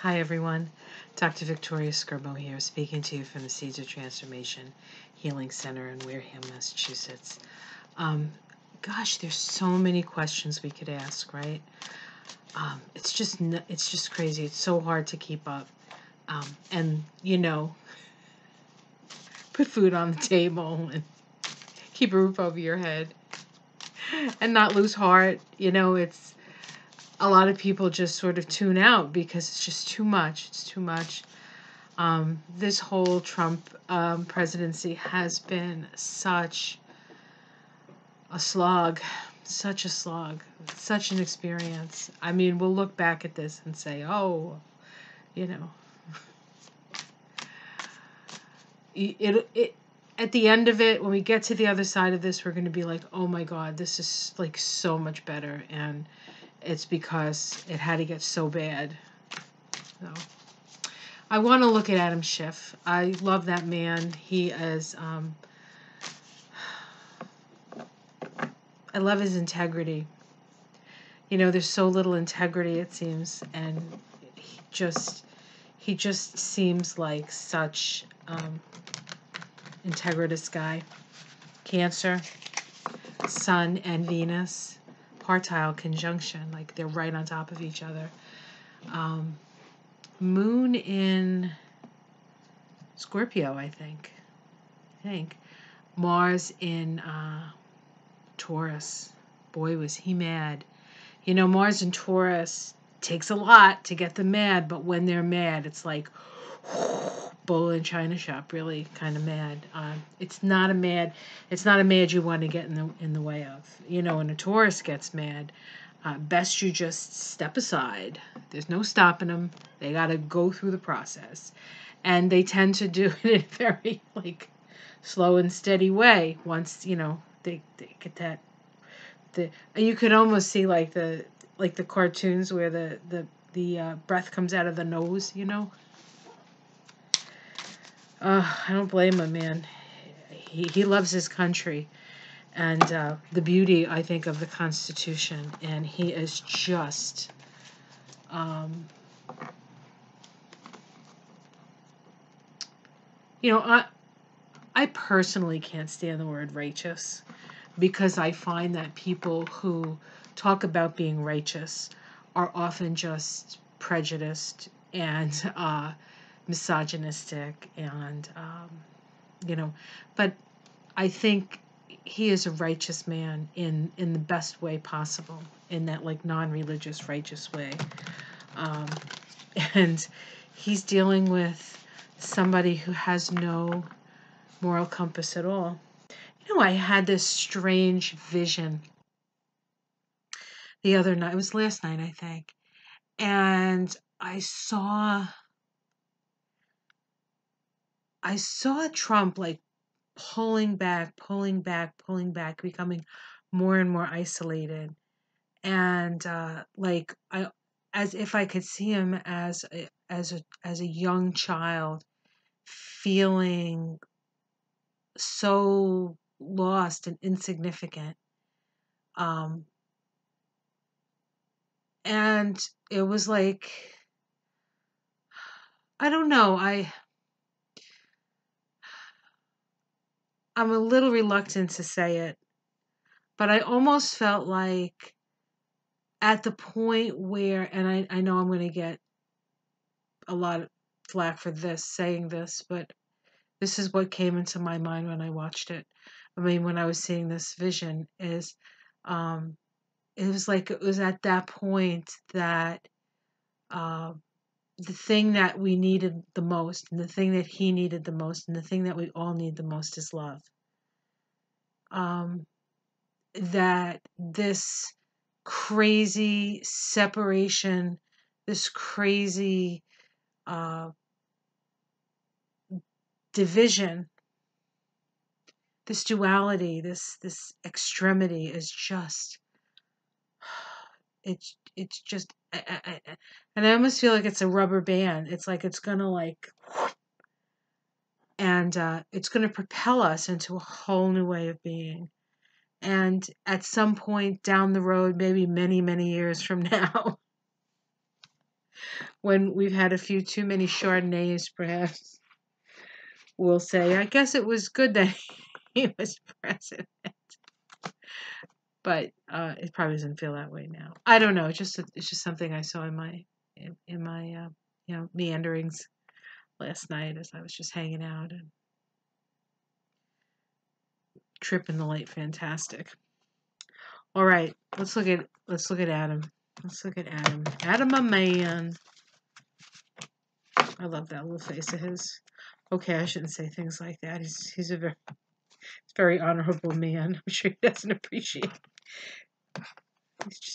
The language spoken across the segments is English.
Hi everyone, Dr. Victoria Skirbo here, speaking to you from the Seeds of Transformation Healing Center in Wareham, Massachusetts. Gosh, there's so many questions we could ask, right? It's just crazy. It's so hard to keep up, and put food on the table and keep a roof over your head and not lose heart. It's a lot of people just sort of tune out because it's just too much. It's too much. This whole Trump presidency has been such a slog, such a slog, such an experience. I mean, we'll look back at this and say, oh, you know, it at the end of it, when we get to the other side of this, we're going to be like, oh my God, this is like so much better. And it's because it had to get so bad. So I want to look at Adam Schiff. I love that man. He is, I love his integrity. There's so little integrity, it seems, and he just seems like such integritous guy. Cancer, Sun and Venus, partile conjunction, like they're right on top of each other. Moon in Scorpio, I think. Mars in Taurus. Boy, was he mad. Mars in Taurus takes a lot to get them mad, but when they're mad, it's like bull in China shop, really kind of mad. It's not a mad you want to get in the way of. When a Taurus gets mad, best you just step aside. There's no stopping them. They got to go through the process, and they tend to do it in a very slow and steady way. Once they get that. You could almost see the cartoons where the breath comes out of the nose. I don't blame him, man. He loves his country and the beauty, I think, of the Constitution, and he is just I personally can't stand the word righteous, because I find that people who talk about being righteous are often just prejudiced and misogynistic, and but I think he is a righteous man in the best way possible, in that non-religious righteous way, and he's dealing with somebody who has no moral compass at all. I had this strange vision the other night. It was last night, I think. And I saw Trump pulling back, becoming more and more isolated. And as if I could see him as a young child, feeling so lost and insignificant. And it was like, I don't know, I'm a little reluctant to say it, but I almost felt like at the point where, and I know I'm going to get a lot of flack for saying this, but this is what came into my mind when I watched it. I mean, when I was seeing this vision, is it was at that point that the thing that we needed the most, and the thing that he needed the most, and the thing that we all need the most is love. That this crazy separation, this crazy division, this duality, this extremity is just, it's just, and I almost feel like it's a rubber band. It's like it's gonna and it's gonna propel us into a whole new way of being. And at some point down the road, maybe many, many years from now, when we've had a few too many Chardonnays, perhaps we'll say, I guess it was good that he was president. But it probably doesn't feel that way now. I don't know. It's just something I saw in my meanderings last night as I was just hanging out and tripping the light fantastic. All right, let's look at Adam. Let's look at Adam. Adam, a man. I love that little face of his. Okay, I shouldn't say things like that. He's a very honorable man. I'm sure he doesn't appreciate.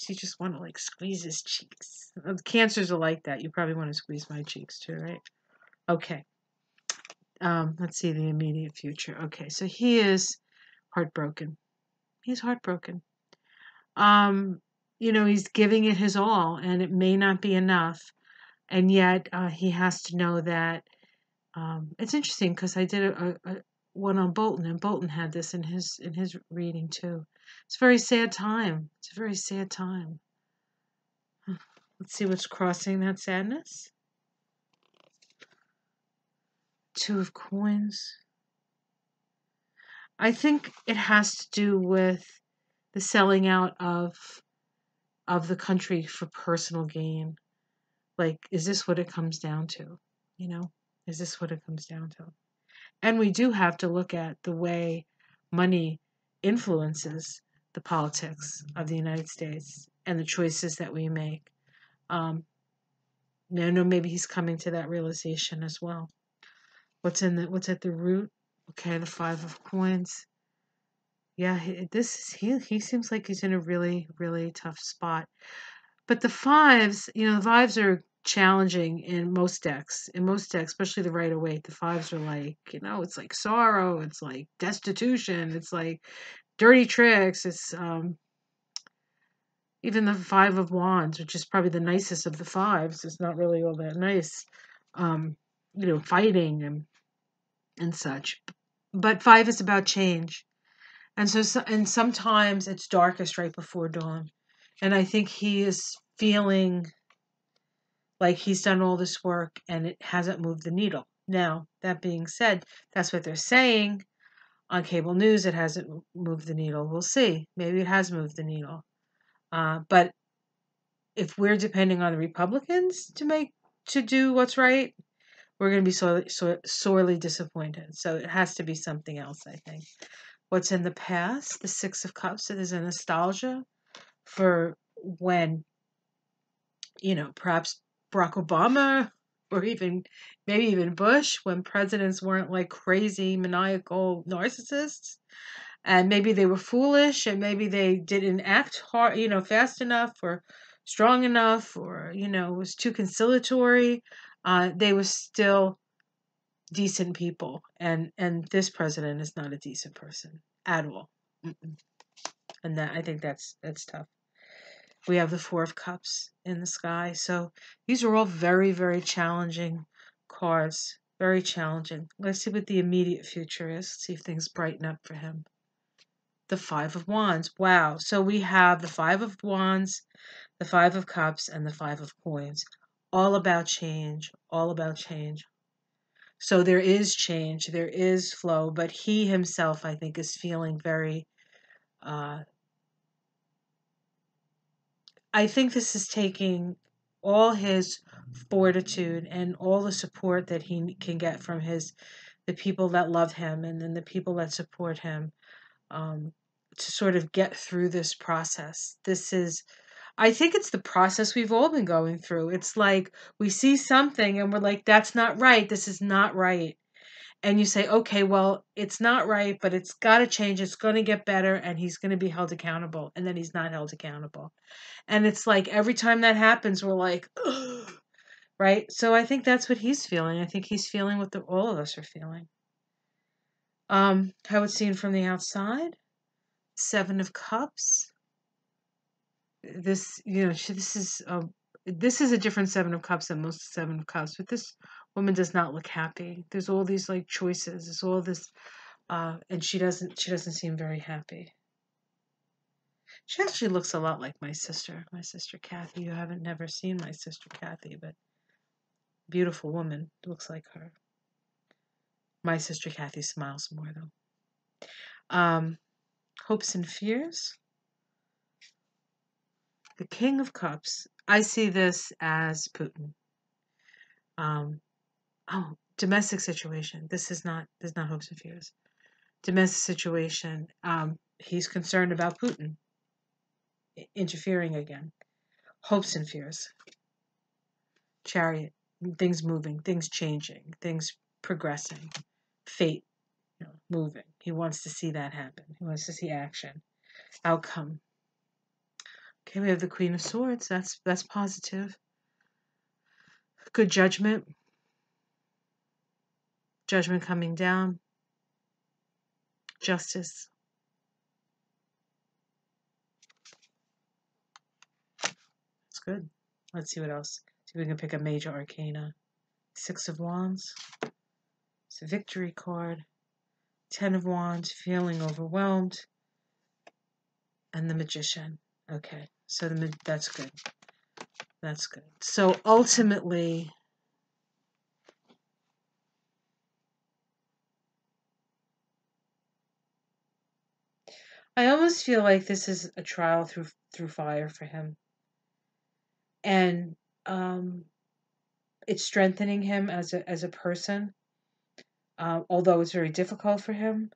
You just want to like squeeze his cheeks. Cancers are like that. You probably want to squeeze my cheeks too, right? Okay. Let's see the immediate future. Okay, so he is heartbroken. He's heartbroken. He's giving it his all, and it may not be enough, and yet he has to know that. It's interesting because I did a one on Bolton, and Bolton had this in his reading too. It's a very sad time. It's a very sad time. Let's see what's crossing that sadness. Two of Coins. I think it has to do with the selling out of the country for personal gain. Like, is this what it comes down to? Is this what it comes down to? And we do have to look at the way money influences the politics of the United States and the choices that we make. I know maybe he's coming to that realization as well. What's at the root? Okay, the Five of Coins. Yeah, he seems like he's in a really, really tough spot. But the fives, the fives are challenging in most decks. In most decks, especially the Rider-Waite, the fives are like, it's like sorrow, it's like destitution, it's like dirty tricks. It's even the Five of Wands, which is probably the nicest of the fives, is not really all that nice. Fighting and such. But five is about change. And and sometimes it's darkest right before dawn. And I think he is feeling like he's done all this work and it hasn't moved the needle. Now, that being said, that's what they're saying on cable news. It hasn't moved the needle. We'll see. Maybe it has moved the needle. But if we're depending on the Republicans to do what's right, we're going to be sorely disappointed. So it has to be something else, I think. What's in the past? The Six of Cups. So there's a nostalgia for when, perhaps Barack Obama or maybe even Bush, when presidents weren't like crazy maniacal narcissists, and maybe they were foolish, and maybe they didn't act hard, fast enough or strong enough, or was too conciliatory. They were still decent people, and this president is not a decent person at all. And I think that's tough. We have the Four of Cups in the sky. So these are all very, very challenging cards. Very challenging. Let's see what the immediate future is. Let's see if things brighten up for him. The Five of Wands. Wow. So we have the Five of Wands, the Five of Cups, and the Five of Coins. All about change. All about change. So there is change. There is flow. But he himself, I think, is feeling very... I think this is taking all his fortitude and all the support that he can get from the people that love him and then the people that support him, to sort of get through this process. I think it's the process we've all been going through. It's like we see something and we're like, that's not right. This is not right. And you say, okay, well, it's not right, but it's got to change. It's going to get better, and he's going to be held accountable. And then he's not held accountable. And it's like every time that happens, we're like, ugh, right? So I think that's what he's feeling. I think he's feeling what all of us are feeling. How it's seen from the outside. Seven of Cups. This is a different Seven of Cups than most Seven of Cups, but this woman does not look happy. There's all these like choices. There's all this, and she doesn't seem very happy. She actually looks a lot like my sister Kathy. You haven't never seen my sister Kathy, but beautiful woman, looks like her. My sister Kathy smiles more though. Hopes and fears. The King of Cups. I see this as Putin. Domestic situation. This is not hopes and fears. Domestic situation. He's concerned about Putin interfering again. Hopes and fears. Chariot. Things moving, things changing, things progressing, fate, moving. He wants to see that happen. He wants to see action, outcome. Okay, we have the Queen of Swords. That's positive. Good judgment. Judgment coming down. Justice. That's good. Let's see what else. See if we can pick a major arcana. Six of Wands. It's a victory card. 10 of Wands, feeling overwhelmed. And the Magician. Okay, so that's good. That's good. So ultimately, I almost feel like this is a trial through fire for him. And it's strengthening him as a person. Although it's very difficult for him.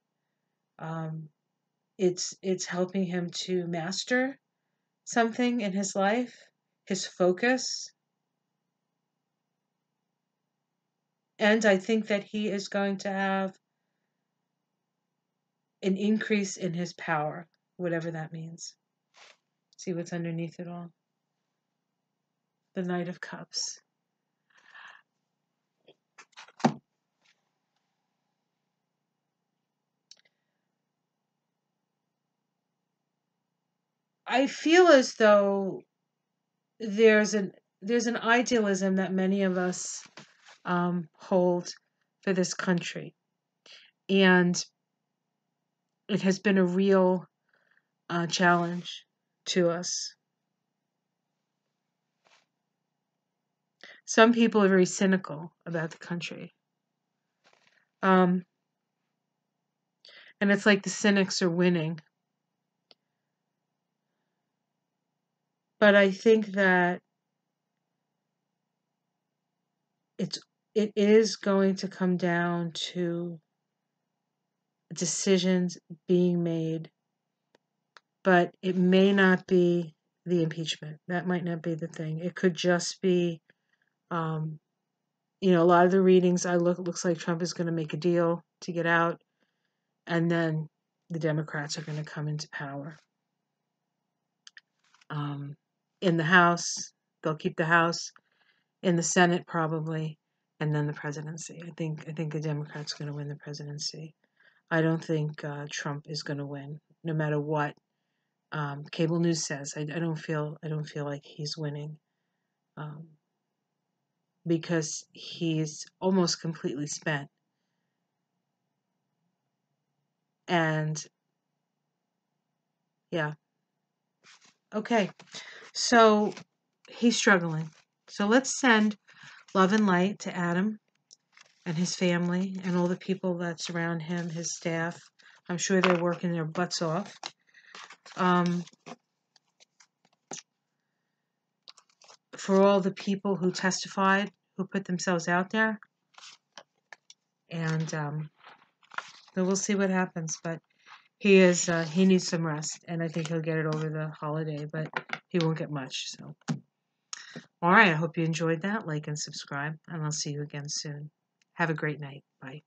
It's helping him to master something in his life, his focus. And I think that he is going to have an increase in his power, whatever that means. See what's underneath it all. The Knight of Cups. I feel as though there's an idealism that many of us hold for this country, and it has been a real challenge to us. Some people are very cynical about the country, and it's like the cynics are winning. But I think that it is going to come down to decisions being made, but it may not be the impeachment. That might not be the thing. It could just be, a lot of the readings looks like Trump is going to make a deal to get out, and then the Democrats are going to come into power. In the House, they'll keep the House. In the Senate, probably, and then the presidency. I think the Democrats are going to win the presidency. I don't think Trump is going to win, no matter what cable news says. I don't feel like he's winning, because he's almost completely spent, and yeah. Okay, so he's struggling. So let's send love and light to Adam and his family and all the people that surround him, his staff. I'm sure they're working their butts off. For all the people who testified, who put themselves out there. And so we'll see what happens. But he needs some rest, and I think he'll get it over the holiday, but he won't get much. So, all right, I hope you enjoyed that. Like and subscribe, and I'll see you again soon. Have a great night. Bye.